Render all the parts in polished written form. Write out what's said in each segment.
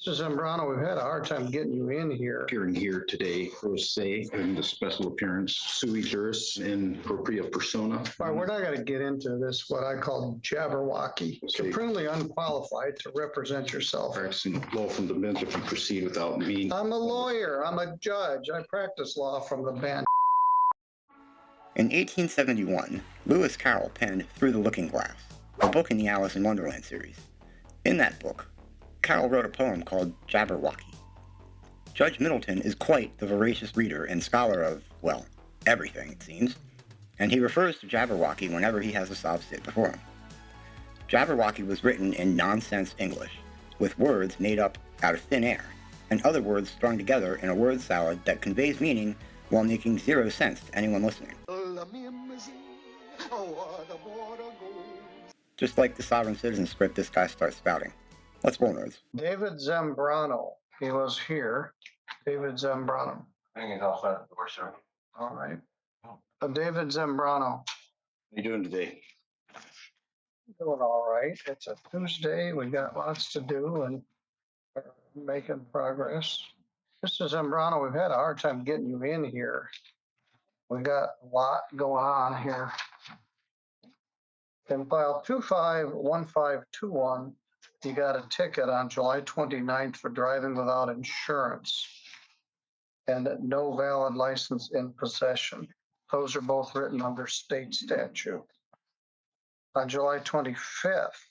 Mr. Zambrano, we've had a hard time getting you in here. Appearing here today, pro se, in the special appearance, sui juris in propria persona. All right, we're not going to get into this, what I call Jabberwocky. Okay. Supremely unqualified to represent yourself. Practicing law from the bench if you proceed without me. I'm a lawyer. I'm a judge. I practice law from the bench. In 1871, Lewis Carroll penned Through the Looking Glass, a book in the Alice in Wonderland series. In that book, Carroll wrote a poem called Jabberwocky. Judge Middleton is quite the voracious reader and scholar of, well, everything, it seems, and he refers to Jabberwocky whenever he has a SovCit before him. Jabberwocky was written in nonsense English, with words made up out of thin air, and other words strung together in a word salad that conveys meaning while making zero sense to anyone listening. Just like the Sovereign Citizen script this guy starts spouting. Let's roll, nerds. David Zambrano, he was here. David Zambrano. Hanging outside the door, sir. All right. David Zambrano. How you doing today? Doing all right. It's a Tuesday. We got lots to do and we're making progress. Mr. Zambrano, we've had a hard time getting you in here. We got a lot going on here. In file 251521, you got a ticket on July 29th for driving without insurance and no valid license in possession. Those are both written under state statute. On July 25th,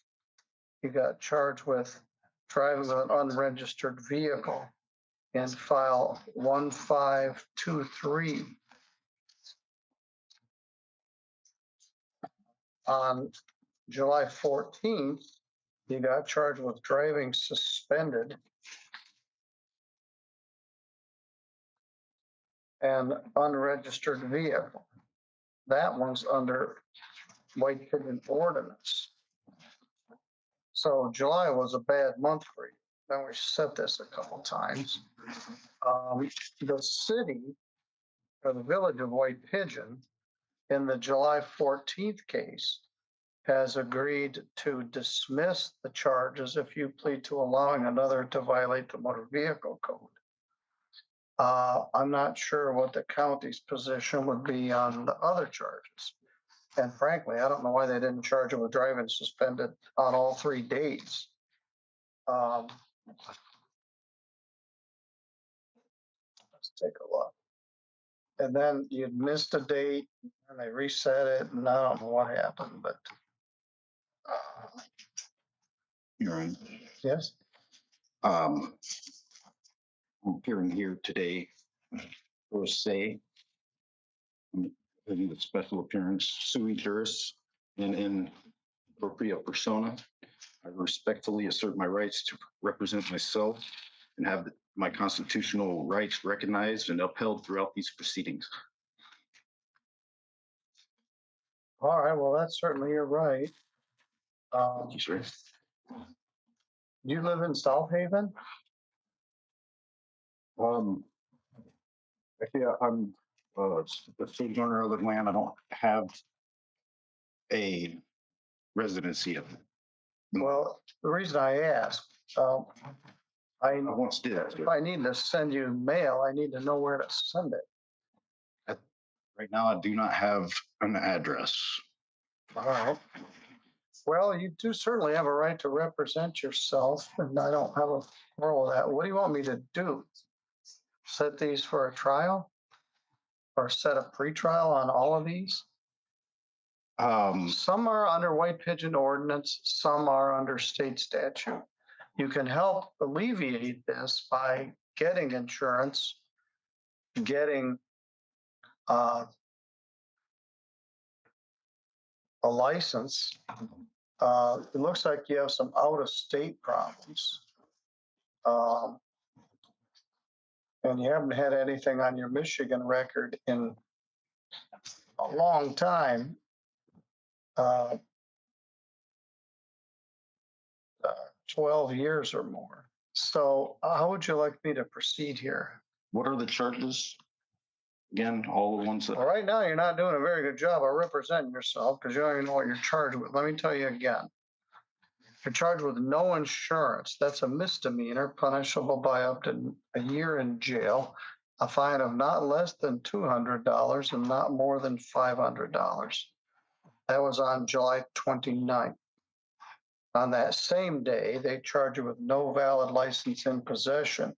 you got charged with driving with an unregistered vehicle in file 1523. On July 14th, you got charged with driving suspended and unregistered vehicle. That one's under White Pigeon ordinance. So July was a bad month for you. Then we said this a couple times. The city or the village of White Pigeon in the July 14th case has agreed to dismiss the charges if you plead to allowing another to violate the motor vehicle code. I'm not sure what the county's position would be on the other charges. And frankly, I don't know why they didn't charge him with driving suspended on all 3 days. Let's take a look. And then you missed a date and they reset it and I don't know what happened, but You're on. yes. I'm appearing here today, pro se, in the special appearance, sui juris, and in propria persona. I respectfully assert my rights to represent myself and have my constitutional rights recognized and upheld throughout these proceedings. All right, well, that's certainly your right. Thank you, sir. You live in South Haven? Actually, I'm the sojourner of the land. I don't have a residency of it. Well, the reason I ask, I once did. if I need to send you mail, I need to know where to send it. Right now, I do not have an address. All right. Well, you do certainly have a right to represent yourself, and I don't have a quarrel with that. What do you want me to do? Set these for a trial? Or set a pretrial on all of these? Some are under White Pigeon ordinance, some are under state statute. You can help alleviate this by getting insurance, getting a license. It looks like you have some out-of-state problems. And you haven't had anything on your Michigan record in a long time. 12 years or more. So how would you like me to proceed here? What are the charges? Again, all the ones that. Well, right now, you're not doing a very good job of representing yourself because you don't even know what you're charged with. Let me tell you again. You're charged with no insurance. That's a misdemeanor, punishable by up to a year in jail, a fine of not less than $200 and not more than $500. That was on July 29th. On that same day, they charge you with no valid license in possession,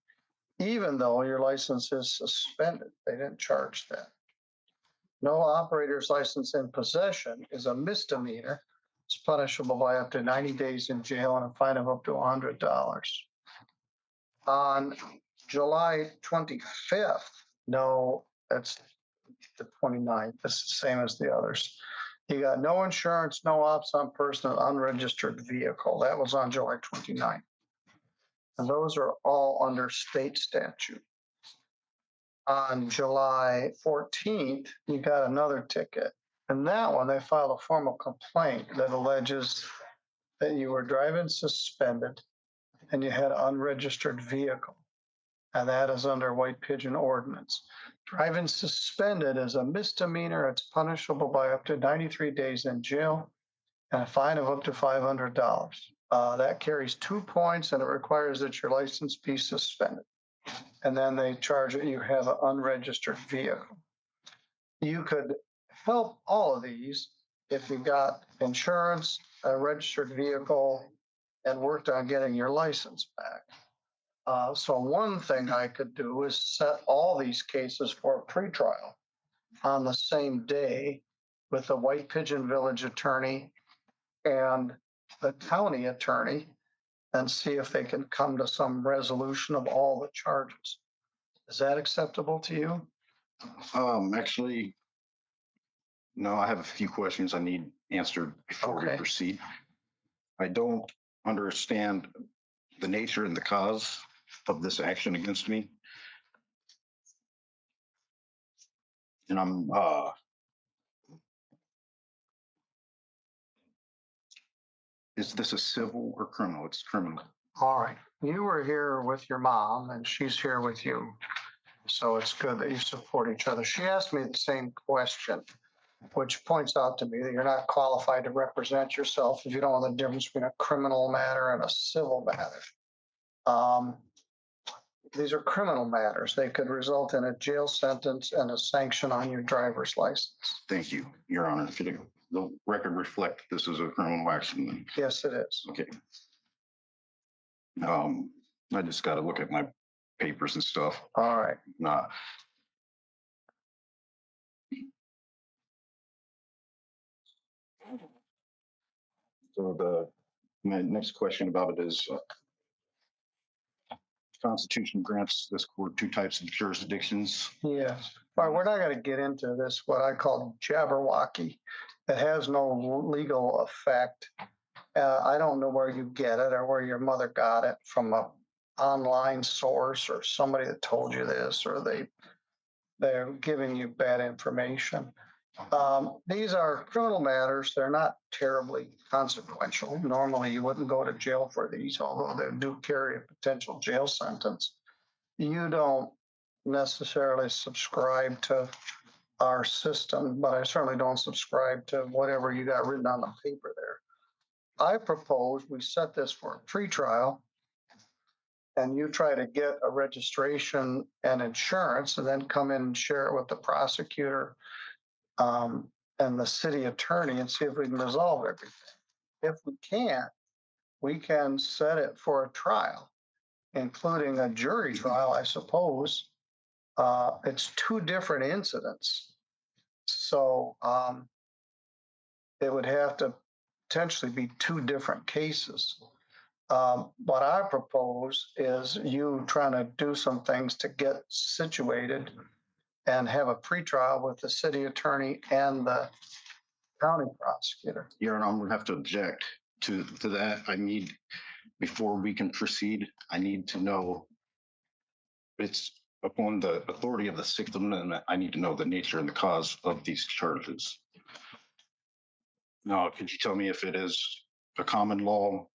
even though your license is suspended. They didn't charge that. No operator's license in possession is a misdemeanor. It's punishable by up to 90 days in jail and a fine of up to $100. On July 25th, no, that's the 29th. It's the same as the others. You got no insurance, no ops on personal unregistered vehicle. That was on July 29th. And those are all under state statute. On July 14th, you got another ticket. And that one, they filed a formal complaint that alleges that you were driving suspended and you had an unregistered vehicle. And that is under White Pigeon ordinance. Driving suspended is a misdemeanor. It's punishable by up to 93 days in jail and a fine of up to $500. That carries 2 points and it requires that your license be suspended. And then they charge that you have an unregistered vehicle. You could help all of these if you got insurance, a registered vehicle, and worked on getting your license back. So one thing I could do is set all these cases for a pretrial on the same day with the White Pigeon Village attorney and the county attorney and see if they can come to some resolution of all the charges. Is that acceptable to you? Actually, no, I have a few questions I need answered before we Okay. proceed. I don't understand the nature and the cause of this action against me. And I'm, is this a civil or criminal? It's criminal. All right. You were here with your mom and she's here with you. So it's good that you support each other. She asked me the same question, which points out to me that you're not qualified to represent yourself if you don't know the difference between a criminal matter and a civil matter. These are criminal matters. They could result in a jail sentence and a sanction on your driver's license. Thank you, Your Honor. Should the record reflect this is a criminal action? Yes, it is. Okay. I just got to look at my papers and stuff. All right. Not. So my next question about it is, Constitution grants this court 2 types of jurisdictions. Yes. All right, we're not going to get into this, what I call Jabberwocky. It has no legal effect. I don't know where you get it or where your mother got it from a online source or somebody that told you this, or they're giving you bad information. These are criminal matters. They're not terribly consequential. Normally, you wouldn't go to jail for these, although they do carry a potential jail sentence. You don't necessarily subscribe to our system, but I certainly don't subscribe to whatever you got written on the paper there. I propose we set this for a pretrial and you try to get a registration and insurance and then come in and share it with the prosecutor and the city attorney and see if we can resolve everything. If we can't, we can set it for a trial, including a jury trial, I suppose. It's 2 different incidents. So it would have to potentially be 2 different cases. What I propose is you trying to do some things to get situated and have a pretrial with the city attorney and the county prosecutor. Your Honor, I'm going to have to object to that. I need, before we can proceed, I need to know, it's upon the authority of the 6th Amendment, I need to know the nature and the cause of these charges. Now, could you tell me if it is a common law?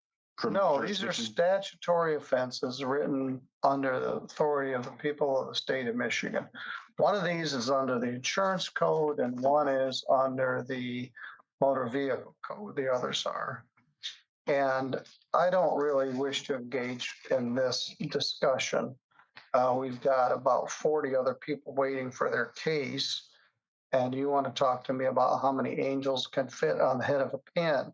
No, these are statutory offenses written under the authority of the people of the state of Michigan. One of these is under the insurance code and one is under the motor vehicle code. The others are. And I don't really wish to engage in this discussion. We've got about 40 other people waiting for their case. And you want to talk to me about how many angels can fit on the head of a pin.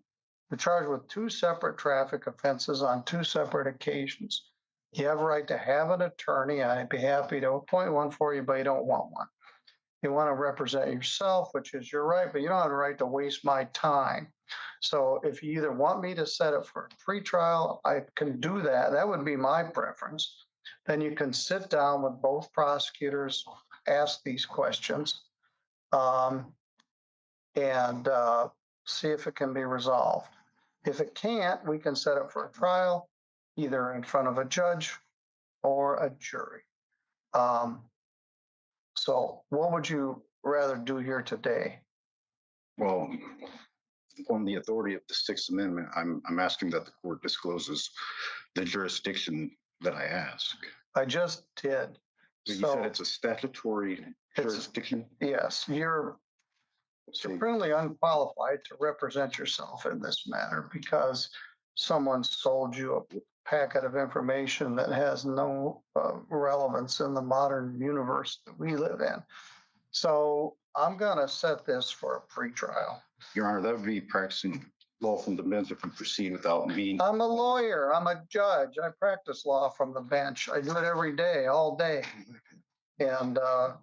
You're charged with 2 separate traffic offenses on 2 separate occasions. You have a right to have an attorney. I'd be happy to appoint one for you, but you don't want one. You want to represent yourself, which is your right, but you don't have a right to waste my time. So if you either want me to set it for a pretrial, I can do that. That would be my preference. Then you can sit down with both prosecutors, ask these questions, and see if it can be resolved. If it can't, we can set it for a trial, either in front of a judge or a jury. So what would you rather do here today? Well, on the authority of the Sixth Amendment, I'm asking that the court discloses the jurisdiction that I ask. I just did. You So said it's a statutory jurisdiction? yes, you're So supremely unqualified to represent yourself in this matter because someone sold you a packet of information that has no relevance in the modern universe that we live in. So I'm going to set this for a pretrial. Your Honor, that would be practicing law from the bench if we proceed without me. I'm a lawyer. I'm a judge. I practice law from the bench. I do it every day, all day. And I'd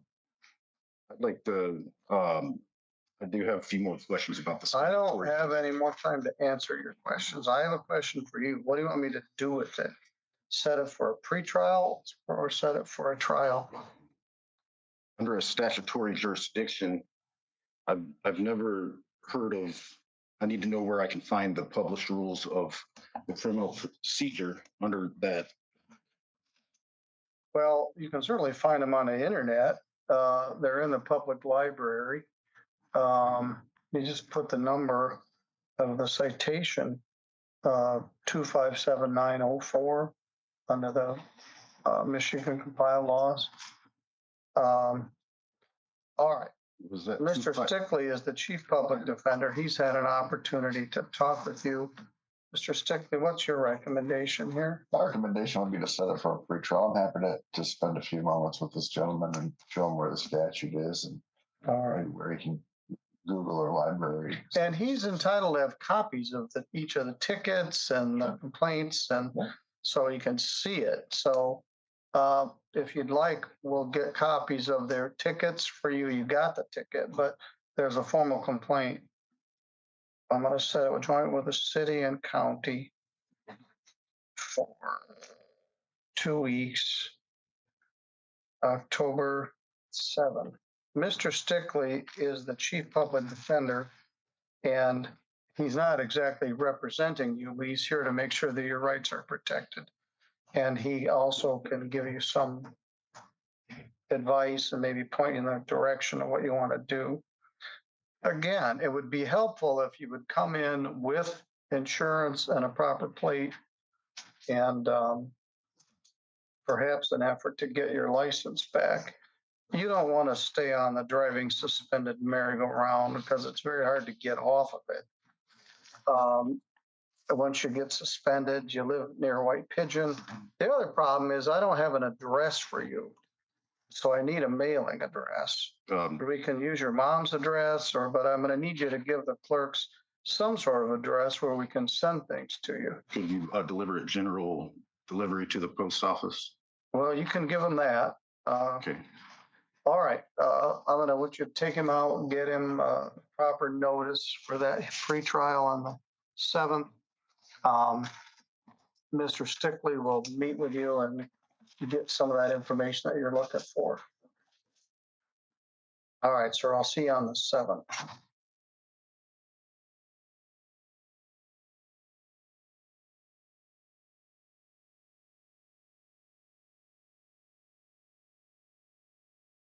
like to, I do have a few more questions about the I don't statutory. have any more time to answer your questions. I have a question for you. What do you want me to do with it? Set it for a pretrial or set it for a trial? Under a statutory jurisdiction, I've never heard of, I need to know where I can find the published rules of the criminal procedure under that. Well, you can certainly find them on the internet. They're in the public library. You just put the number of the citation, 257904, under the Michigan compiled laws. All right. Was that Mr. Stickley is the chief public defender. He's had an opportunity to talk with you. Mr. Stickley, what's your recommendation here? My recommendation would be to set it for a pretrial. I'm happy to spend a few moments with this gentleman and show him where the statute is and All right. where he can Google or library. And he's entitled to have copies of each of the tickets and the complaints, and Yeah. so he can see it. So if you'd like, we'll get copies of their tickets for you. You got the ticket, but there's a formal complaint. I'm going to set it joint with the city and county for 2 weeks, October 7th. Mr. Stickley is the chief public defender, and he's not exactly representing you, but he's here to make sure that your rights are protected. And he also can give you some advice and maybe point you in the direction of what you want to do. Again, it would be helpful if you would come in with insurance and a proper plate and perhaps an effort to get your license back. You don't want to stay on the driving suspended merry-go-round because it's very hard to get off of it. Once you get suspended, you live near White Pigeon. The other problem is I don't have an address for you. So I need a mailing address. We can use your mom's address, but I'm going to need you to give the clerks some sort of address where we can send things to you. Could you deliver it general delivery to the post office? Well, you can give them that. Okay. All right. I'm going to want you to take him out and get him proper notice for that pre-trial on the 7th. Mr. Stickley will meet with you and get some of that information that you're looking for. All right, sir. I'll see you on the 7th.